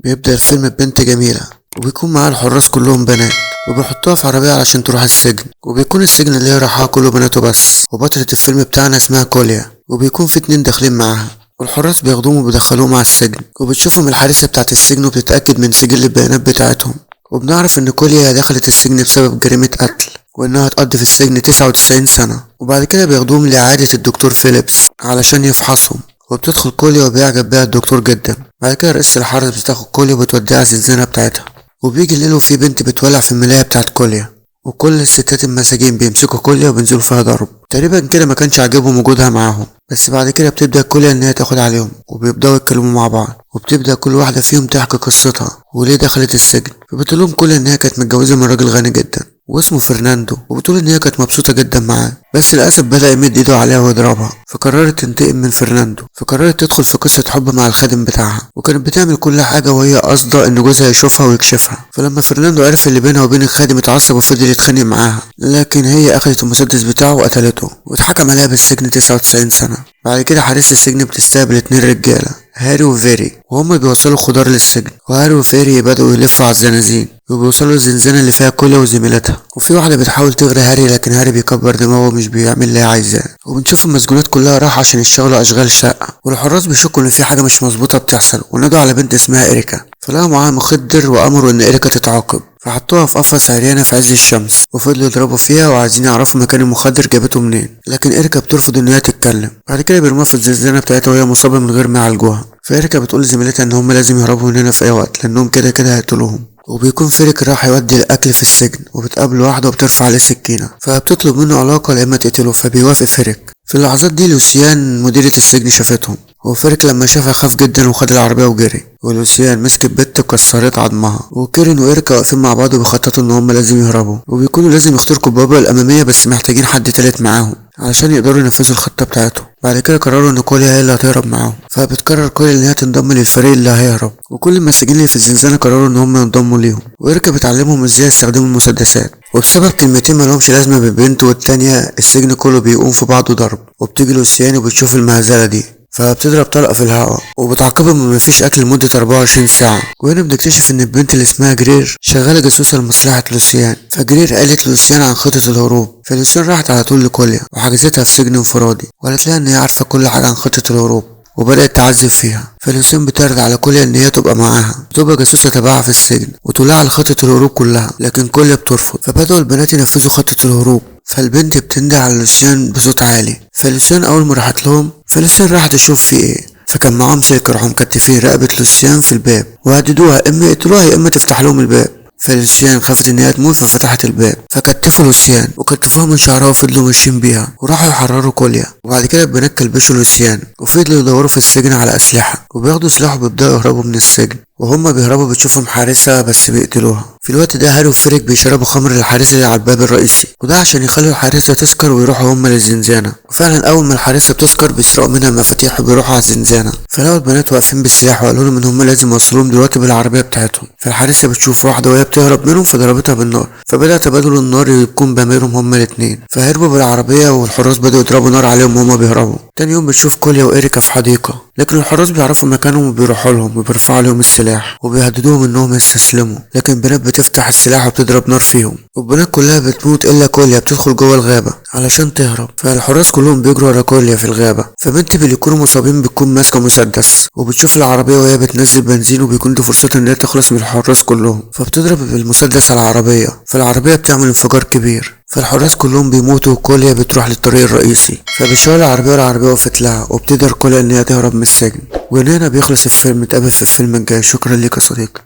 بيبدأ الفيلم ببنت جميلة وبيكون معاها الحراس كلهم بنات، وبيحطوها في عربية علشان تروح السجن، وبيكون السجن اللي هي رايحاه كله بناته بس. وبطلة الفيلم بتاعنا اسمها كوليا، وبيكون في 2 داخلين معاها، والحراس بياخدوهم وبيدخلوهم على السجن، وبتشوفهم الحارسة بتاعة السجن وبتتأكد من سجل البيانات بتاعتهم. وبنعرف ان كوليا دخلت السجن بسبب جريمة قتل، وانها هتقضي في السجن 99 سنة. وبعد كده بياخدوهم لإعادة الدكتور فيليبس علشان يفحصهم، وبتدخل كوليا وبيعجب بيها الدكتور جدا. بعد كده رئيسة الحرس بتاخد كوليا وبتوديها على الزنزانة بتاعتها. وبيجي الليل وفي بنت بتولع في الملاية بتاعت كوليا، وكل الستات المساجين بيمسكوا كوليا وبينزلوا فيها ضرب. تقريبا كده ما كانش عاجبهم وجودها معاهم، بس بعد كده بتبدأ كوليا ان هي تاخد عليهم، وبيبدأوا يتكلموا مع بعض، وبتبدأ كل واحدة فيهم تحكي قصتها وليه دخلت السجن. فبتقولهم كوليا ان هي كانت متجوزة من راجل غني جدا واسمه فرناندو، وبتقول ان هي كانت مبسوطة جدا معاه، بس للأسف بدأ يمد ايده عليها ويضربها، فقررت تنتقم من فرناندو. فقررت تدخل في قصة حب مع الخادم بتاعها، وكانت بتعمل كل حاجة وهي قاصدة ان جوزها يشوفها ويكشفها. فلما فرناندو عرف اللي بينها وبين الخادم اتعصب وفضل يتخانق معاها، لكن هي اخدت المسدس بتاعه وقتلته، واتحكم عليها بالسجن 99 سنة. بعد كده حارسة السجن بتستقبل 2 رجالة، هاري وفيري، وهما بيوصلوا خضار للسجن. وهاري وفيري بدأوا يلفوا على الزنازين، وبيوصلوا الزنزانة اللي فيها كوليا وزميلتها. وفي واحدة بتحاول تغري هاري، لكن هاري بيكبر دماغه ومش بيعمل اللي هي عايزاه. وبنشوف المسجونات كلها راح عشان يشتغلوا أشغال شقة، والحراس بيشكوا إن في حاجة مش مظبوطة بتحصل، ونادوا على بنت اسمها إريكا. فلقوا معاها مخدر وأمروا إن إريكا تتعاقب، فحطوها في قفص عريانة في عز الشمس، وفضلوا يضربوا فيها وعايزين يعرفوا مكان المخدر جابته منين، لكن إريكا بترفض إن هي تتكلم. بعد كده بيرموها في الزنزانة بتاعتها وهي مصابة من غير ما يعالجوها. فإريكا بتقول لزميلتها إن هما لازم يهربوا من هنا في أي وقت، لأنهم كده كده هيقتلوهم. وبيكون فيريك راح يودي الأكل في السجن، وبتقابل واحدة وبترفع عليه سكينة، فبتطلب منه علاقة لا إما تقتله، فبيوافق فيريك. في اللحظات دي لوسيان مديرة السجن شافتهم، وفيريك لما شافها خاف جدا وخد العربية وجري. ولوسيان مسك البت وكسرت عظمها. وكيرين وإيريكا واقفين مع بعض وبيخططوا إن هما لازم يهربوا، وبيكونوا لازم يخترقوا البوابة الأمامية، بس محتاجين حد تالت معاهم علشان يقدروا ينفذوا الخطة بتاعتهم. بعد كده قرروا ان كوليا هي اللي هتهرب معاهم، فبتقرر كوليا ان هي تنضم للفريق اللي هيهرب، وكل المساجين اللي في الزنزانة قرروا ان هم ينضموا ليهم. وإيريكا بتعلمهم ازاي يستخدموا المسدسات، وبسبب كلمتين مالهمش لازمة بين بنت والتانية السجن كله بيقوم في بعضه ضرب. وبتيجي لوسيان وبتشوف المهزلة دي، فبتضرب طلقة في الهواء وبتعاقبهم ان مفيش اكل لمدة 24 ساعة. وهنا بنكتشف ان البنت اللي اسمها جرير شغالة جاسوسة لمصلحة لوسيان. فجرير قالت لوسيان عن خطة الهروب، فلوسيان راحت على طول لكوليا وحجزتها في سجن انفرادي، وقالت لها ان هي عارفة كل حاجة عن خطة الهروب، وبدأت تعذب فيها. فلوسيان بتعرض على كوليا ان هي تبقى معاها، بتبقى جاسوسة تبعها في السجن، وتقولها على خطة الهروب كلها، لكن كوليا بترفض. فبدأوا البنات ينفذوا خطة الهروب. فالبنت بتنده على لوسيان بصوت عالي، فلوسيان اول ما راحت لهم، فلوسيان راحت تشوف في ايه، فكان معاهم سلك راحوا مكتفين رقبة لوسيان في الباب، وهددوها اما يقتلوها يا اما تفتح لهم الباب. فلوسيان خافت ان هي تموت ففتحت الباب، فكتفوا لوسيان وكتفوها من شعرها وفضلوا ماشيين بيها، وراحوا يحرروا كوليا. وبعد كده البنات كلبشوا لوسيان وفضلوا يدوروا في السجن على اسلحة، وبياخدوا سلاح وبيبدأوا يهربوا من السجن. وهما بيهربوا بتشوفهم حارسة بس بيقتلوها. في الوقت ده هاري وفريك بيشربوا خمر للحارسة اللي على الباب الرئيسي، وده عشان يخلوا الحارسة تسكر ويروحوا هما للزنزانة. وفعلا اول ما الحارسة بتسكر بيسرقوا منها المفاتيح وبيروحوا على الزنزانة. فلقوا البنات واقفين بالسلاح وقالوا لهم ان هما لازم يوصلوهم دلوقتي بالعربية بتاعتهم. فالحارسة بتشوف واحدة وهي بتهرب منهم فضربتها بالنار، فبدأ تبادل النار يكون باميرهم هما الاتنين. فهربوا بالعربية والحراس بدأوا يضربوا نار عليهم وهما بيهربوا. تاني يوم بتشوف كوليا وإيريكا في حديقة، لكن الحراس بيعرفوا مكانهم وبيروحوا لهم وبيرفعوا عليهم السلاح وبيهددوهم انهم يستسلموا، لكن البنات بتفتح السلاح وبتضرب نار فيهم، والبنات كلها بتموت الا كوليا بتدخل جوه الغابة علشان تهرب. فالحراس كلهم بيجروا ورا كوليا في الغابة. فبنت اللي يكونوا مصابين بتكون ماسكة مسدس، وبتشوف العربية وهي بتنزل بنزين، وبيكون دي فرصتها ان هي تخلص من الحراس كلهم، فبتضرب بالمسدس على العربية، فالعربية بتعمل انفجار كبير. فالحراس كلهم بيموتوا وكوليا بتروح للطريق الرئيسي. فبيشاور العربية والعربية وقفت لها، وبتقدر كوليا ان هي تهرب من السجن. وهنا بيخلص الفيلم. نتقابل في الفيلم الجاي. شكرا ليك يا صديقي.